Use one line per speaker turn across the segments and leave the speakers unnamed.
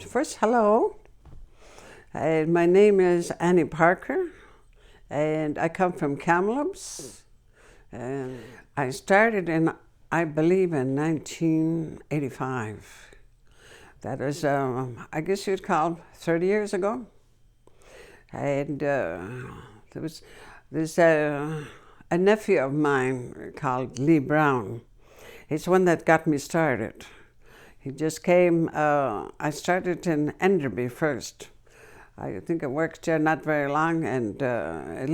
First, hello. My name is Annie Parker, and I come from Kamloops. And I started I believe, in 1985. That is, I guess you'd call 30 years ago. And there's a nephew of mine called Lee Brown. He's one that got me started. He just came, I started in Enderby first. I think I worked there not very long, and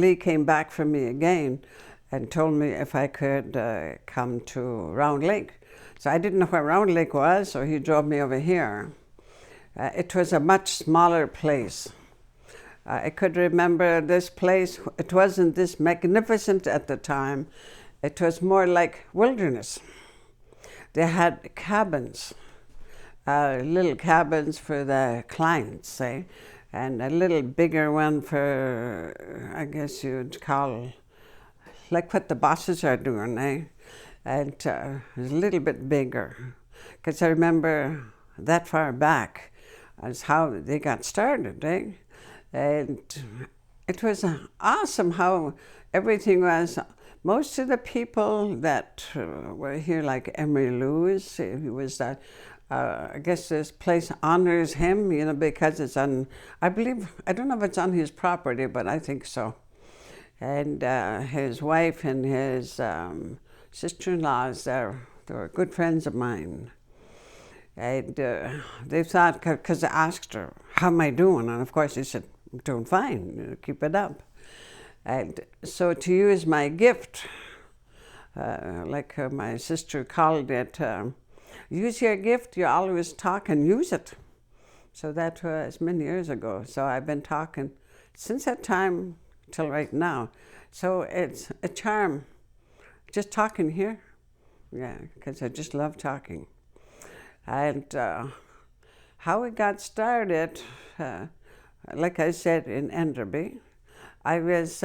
Lee came back for me again and told me if I could come to Round Lake. So I didn't know where Round Lake was, so he drove me over here. It was a much smaller place. I could remember this place. It wasn't this magnificent at the time. It was more like wilderness. They had cabins. Little cabins for the clients, say, and a little bigger one for, I guess you'd call, like what the bosses are doing, eh? And it was a little bit bigger, because I remember that far back as how they got started, eh? And it was awesome how everything was. Most of the people that were here, like Emery Lewis, he was that. I guess this place honors him, you know, because it's on, I believe, I don't know if it's on his property, but I think so. And his wife and his sister-in-laws, they were good friends of mine. And they thought, because I asked her, how am I doing? And of course she said, I'm doing fine, you know, keep it up. And so to use my gift, like my sister called it, use your gift, you always talk and use it. So that was many years ago. So I've been talking since that time till right now. So it's a charm, just talking here. Yeah, because I just love talking. And how it got started, like I said, in Enderby, I was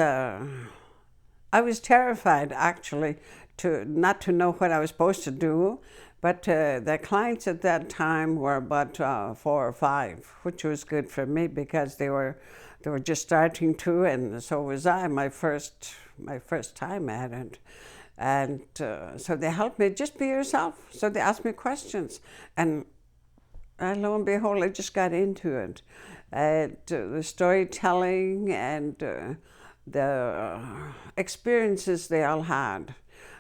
terrified, actually, not to know what I was supposed to do. But the clients at that time were about 4 or 5, which was good for me because they were just starting to, and so was I. My first time at it, and so they helped me. Just be yourself. So they asked me questions, and lo and behold, I just got into it. The storytelling and the experiences they all had.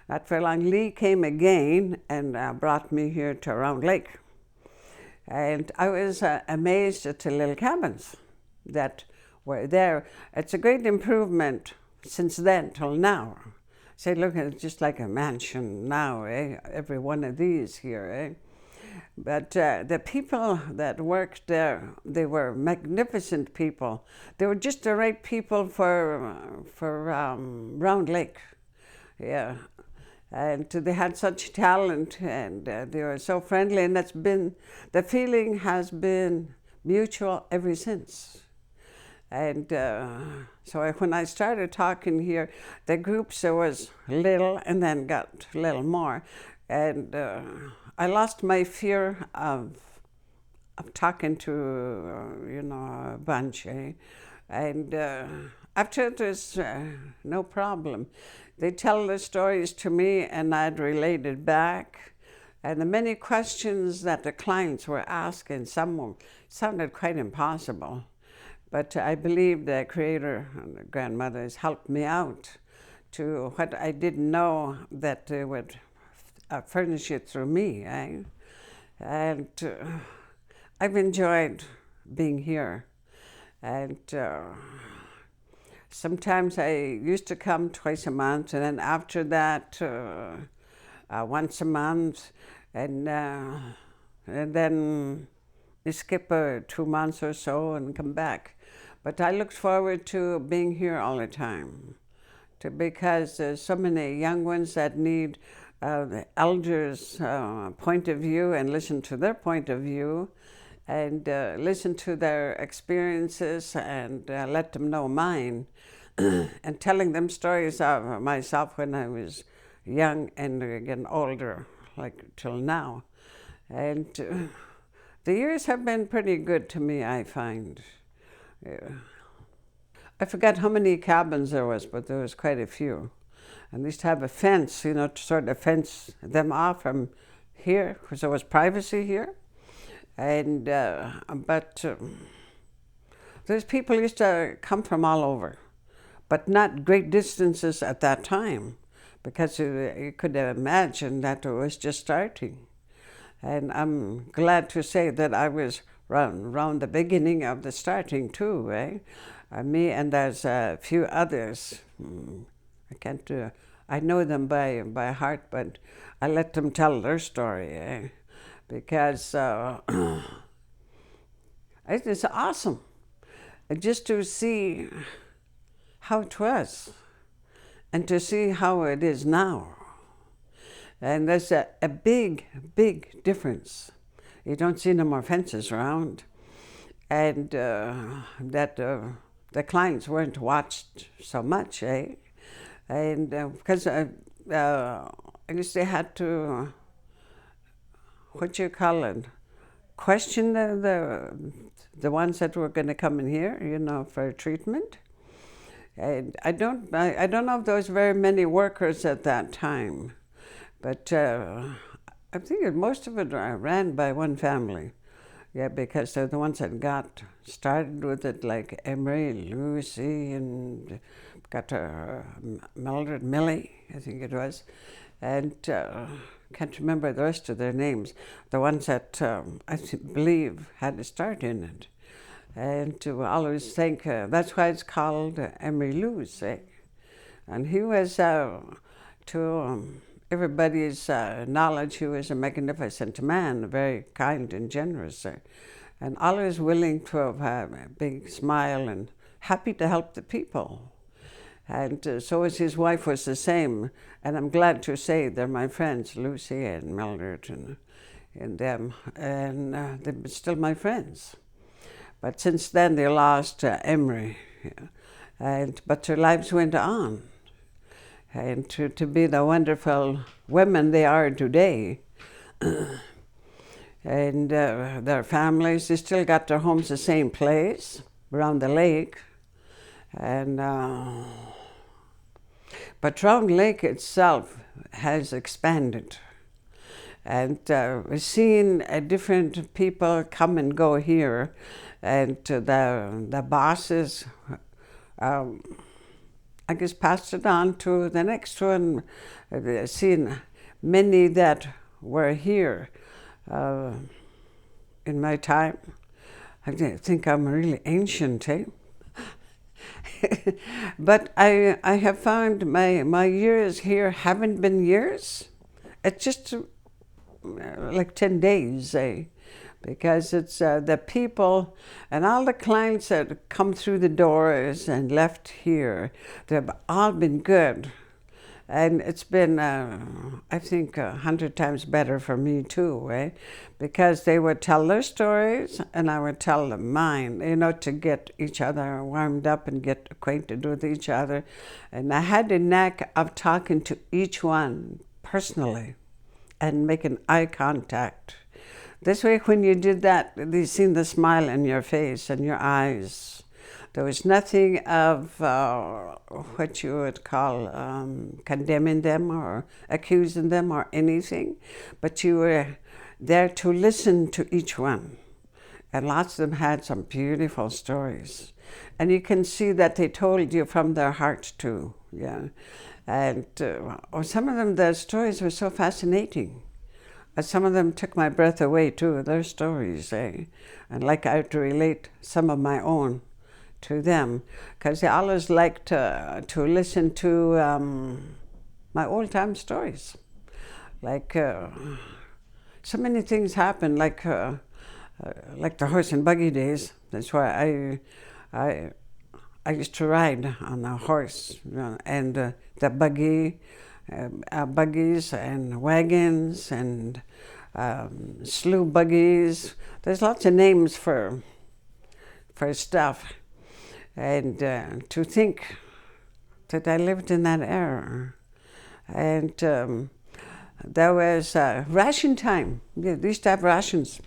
Not very long, Lee came again and brought me here to Round Lake. And I was amazed at the little cabins that were there. It's a great improvement since then till now. Say, look, it's just like a mansion now, eh? Every one of these here, eh? But the people that worked there, they were magnificent people. They were just the right people for Round Lake. Yeah. And they had such talent, and they were so friendly, and the feeling has been mutual ever since. And so when I started talking here, the groups, there was little and then got a little more. And I lost my fear of talking to, a bunch, eh? And after it was no problem. They tell the stories to me, and I'd relate it back. And the many questions that the clients were asking, some sounded quite impossible. But I believe the Creator and the grandmothers helped me out to what I didn't know, that they would furnish it through me. Eh? And I've enjoyed being here. And sometimes I used to come twice a month, and then after that, once a month, and then skip 2 months or so and come back. But I looked forward to being here all the time, because there's so many young ones that need the elders' point of view and listen to their point of view and listen to their experiences and let them know mine and telling them stories of myself when I was young and getting older, like till now. And the years have been pretty good to me, I find. I forgot how many cabins there was, but there was quite a few. And they used to have a fence, to sort of fence them off from here, because there was privacy here. And but those people used to come from all over, but not great distances at that time, because you could imagine that it was just starting. And I'm glad to say that I was around the beginning of the starting too, eh? Me and there's a few others. I can't do. I know them by heart, but I let them tell their story, eh? Because it's awesome, just to see how it was, and to see how it is now. And there's a big, big difference. You don't see no more fences around, and that the clients weren't watched so much, eh? And because I used to have to, what you call it, question the ones that were going to come in here, for treatment. And I don't know if there was very many workers at that time. But I think most of it ran by one family. Yeah, because they're the ones that got started with it, like Emery, Lucy, and got Mildred, Millie, I think it was. And can't remember the rest of their names. The ones that I believe had a start in it. And to always think, that's why it's called Emery Lou's, eh? And he was, to everybody's knowledge, he was a magnificent man, very kind and generous, and always willing to have a big smile and happy to help the people. And so as his wife was the same, and I'm glad to say they're my friends, Lucy and Mildred and them, and they're still my friends. But since then they lost Emery, but their lives went on. And to be the wonderful women they are today. And their families, they still got their homes the same place, around the lake. And but Round Lake itself has expanded. And we've seen different people come and go here. And the bosses, I guess, passed it on to the next one. I've seen many that were here in my time. I think I'm really ancient, eh? But I have found my years here haven't been years. It's just like 10 days, eh? Because it's the people and all the clients that come through the doors and left here, they've all been good. And it's been, I think, 100 times better for me too, eh? Because they would tell their stories and I would tell them mine, to get each other warmed up and get acquainted with each other. And I had a knack of talking to each one personally and making eye contact. This way, when you did that, they seen the smile in your face and your eyes. There was nothing of what you would call condemning them or accusing them or anything, but you were there to listen to each one. And lots of them had some beautiful stories. And you can see that they told you from their heart too, yeah. And some of them, their stories were so fascinating. Some of them took my breath away too, their stories, eh? And like I had to relate some of my own to them, because they always liked to listen to my old-time stories. Like so many things happened, like the horse and buggy days. That's why I used to ride on a horse, and the buggies and wagons and slew buggies. There's lots of names for stuff. And to think that I lived in that era. And there was ration time. Yeah, they used to have rations.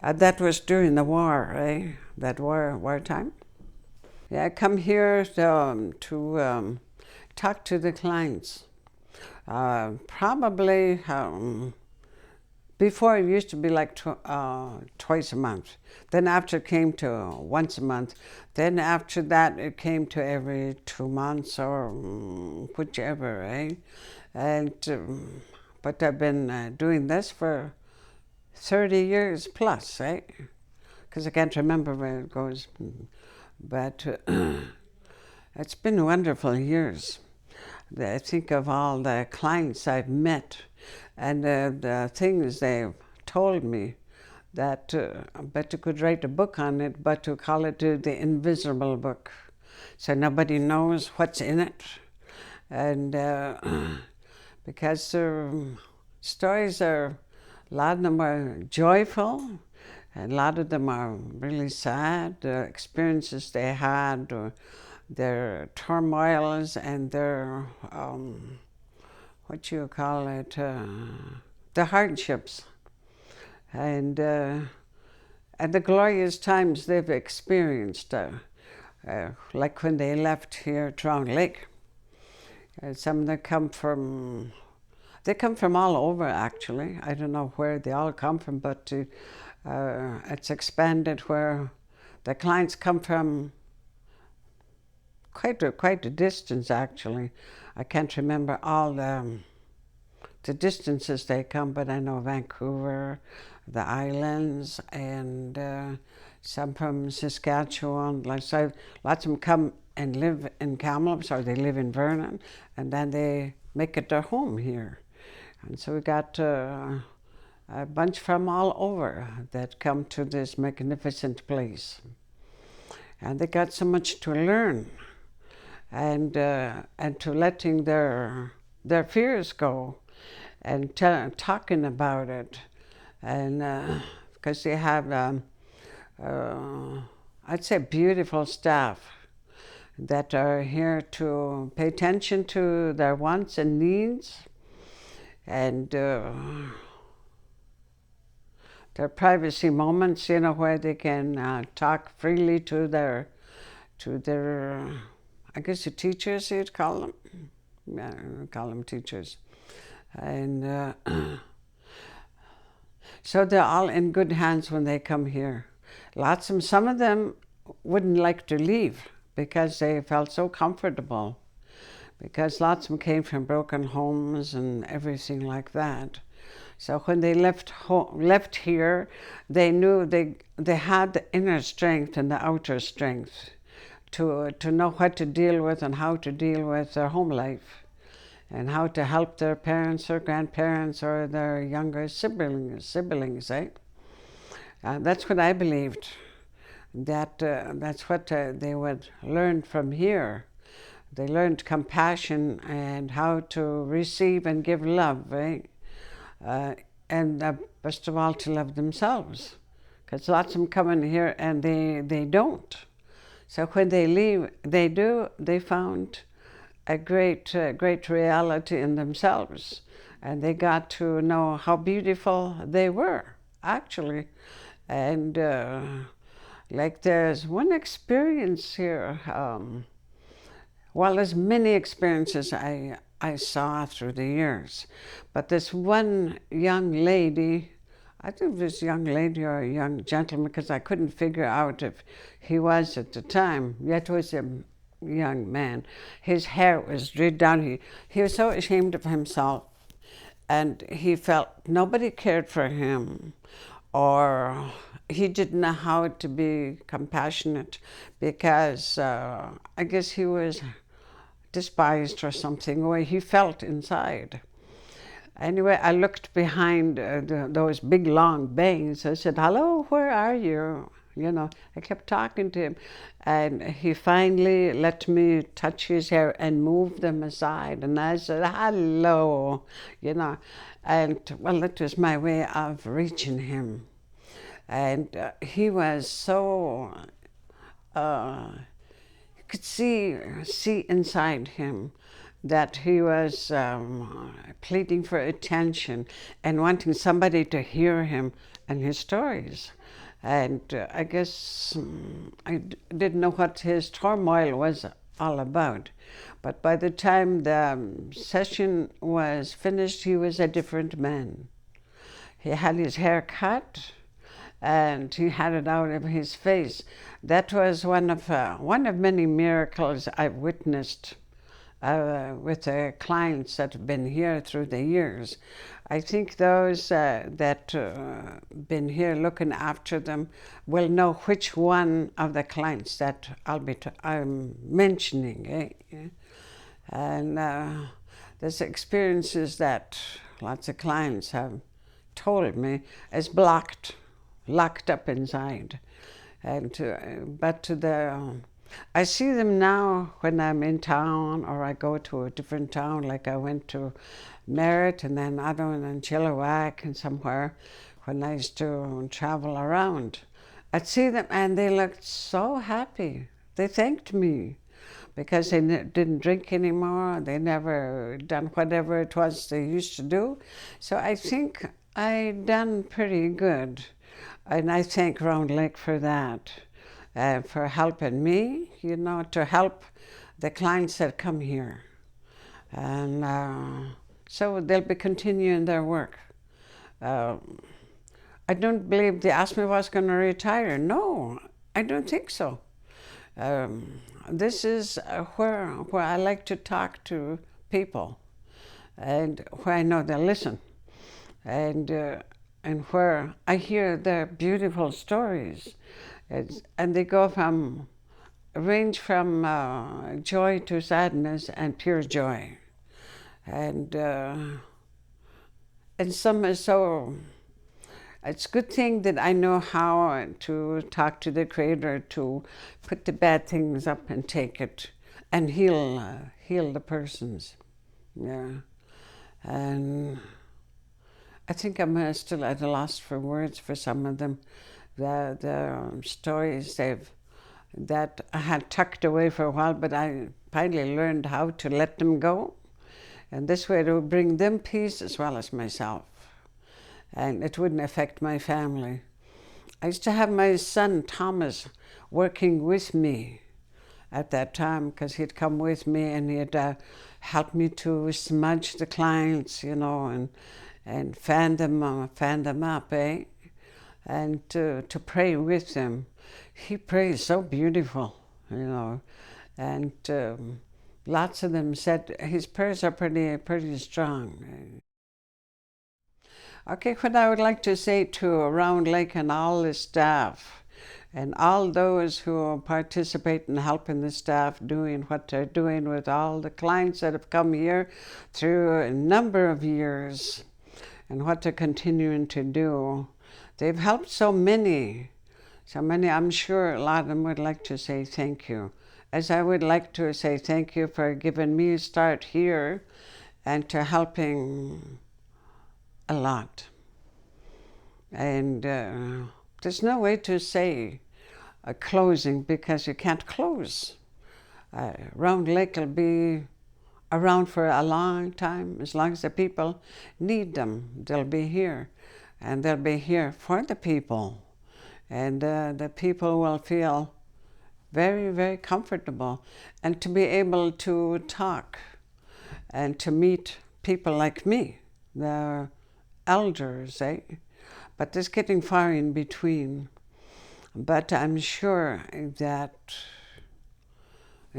That was during the war, eh? That wartime. Yeah, I come here to talk to the clients. Probably before it used to be like twice a month. Then after it came to once a month. Then after that it came to every 2 months or whichever, eh? And but I've been doing this for 30 years plus, eh? Because I can't remember where it goes. But it's been wonderful years. I think of all the clients I've met and the things they've told me that I bet you could write a book on it, but to call it the invisible book. So nobody knows what's in it. And because stories a lot of them are joyful, and a lot of them are really sad, the experiences they had, or their turmoils and their, what you call it, the hardships. And the glorious times they've experienced, like when they left here, Drown Lake. Some of them come from all over, actually. I don't know where they all come from, but it's expanded where the clients come from quite a distance, actually. I can't remember all the distances they come, but I know Vancouver, the islands, and some from Saskatchewan. Like, so lots of them come and live in Kamloops, or they live in Vernon, and then they make it their home here. And so we got a bunch from all over that come to this magnificent place. And they got so much to learn, and to letting their fears go, and talking about it, and because they have, I'd say, beautiful staff that are here to pay attention to their wants and needs, and their privacy moments, where they can talk freely to their, I guess the teachers, you'd call them. Yeah, I'd call them teachers. And so they're all in good hands when they come here. Some of them wouldn't like to leave because they felt so comfortable, because lots of them came from broken homes and everything like that. So when they left here, they knew they had the inner strength and the outer strength to know what to deal with and how to deal with their home life, and how to help their parents or grandparents or their younger siblings, eh? That's what I believed. That's what they would learn from here. They learned compassion and how to receive and give love, eh? And best of all, to love themselves, because lots of them come in here and they don't. So when they leave, they do. They found a great reality in themselves, and they got to know how beautiful they were, actually. And like, there's one experience here. Well, there's many experiences I saw through the years, but this one young lady, I think it was a young lady or a young gentleman, because I couldn't figure out if he was at the time, yet was a young man. His hair was drilled down. He was so ashamed of himself, and he felt nobody cared for him, or he didn't know how to be compassionate, because I guess he was despised or something, the way he felt inside. Anyway, I looked behind those big long bangs. I said, "Hello, where are you? you know. I kept talking to him, and he finally let me touch his hair and move them aside. And I said, hello, you know. And, well, that was my way of reaching him. And he was so, you could see inside him that he was pleading for attention and wanting somebody to hear him and his stories. And I guess didn't know what his turmoil was all about. But by the time the session was finished, he was a different man. He had his hair cut, and he had it out of his face. That was one of many miracles I've witnessed with the clients that have been here through the years. I think those that been here looking after them will know which one of the clients that I'm mentioning. And there's experiences that lots of clients have told me is locked up inside. And I see them now when I'm in town, or I go to a different town, like I went to Merritt and then other one in Chilliwack and somewhere when I used to travel around. I'd see them and they looked so happy. They thanked me because they didn't drink anymore. They never done whatever it was they used to do. So I think I done pretty good. And I thank Round Lake for that, for helping me, you know, to help the clients that come here. And so they'll be continuing their work. I don't believe they asked me if I was going to retire. No, I don't think so. This is where I like to talk to people, and where I know they'll listen, and where I hear their beautiful stories. And they go range from joy to sadness and pure joy. And some are so, it's a good thing that I know how to talk to the Creator, to put the bad things up and take it and heal the persons. Yeah. And I think I'm still at a loss for words for some of them. The stories that I had tucked away for a while, but I finally learned how to let them go. And this way it would bring them peace as well as myself. And it wouldn't affect my family. I used to have my son, Thomas, working with me at that time, because he'd come with me and he'd help me to smudge the clients, you know, and fan them up, eh? And to pray with them. He prays so beautiful, you know, and lots of them said his prayers are pretty strong. Okay, what I would like to say to Round Lake and all the staff, and all those who participate in helping the staff doing what they're doing with all the clients that have come here through a number of years, and what they're continuing to do. They've helped so many. I'm sure a lot of them would like to say thank you. As I would like to say thank you for giving me a start here and to helping a lot. And there's no way to say a closing, because you can't close. Round Lake will be around for a long time. As long as the people need them, they'll be here. And they'll be here for the people. And the people will feel very, very comfortable. And to be able to talk and to meet people like me, the elders, eh? But it's getting far in between. But I'm sure that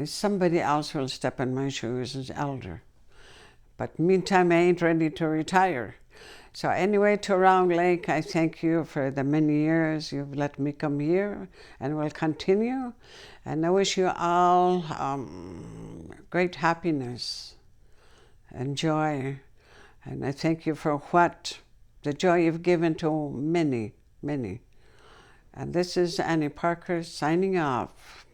somebody else will step in my shoes as elder. But meantime, I ain't ready to retire. So anyway, to Round Lake, I thank you for the many years you've let me come here and will continue. And I wish you all great happiness and joy. And I thank you for the joy you've given to many, many. And this is Annie Parker signing off.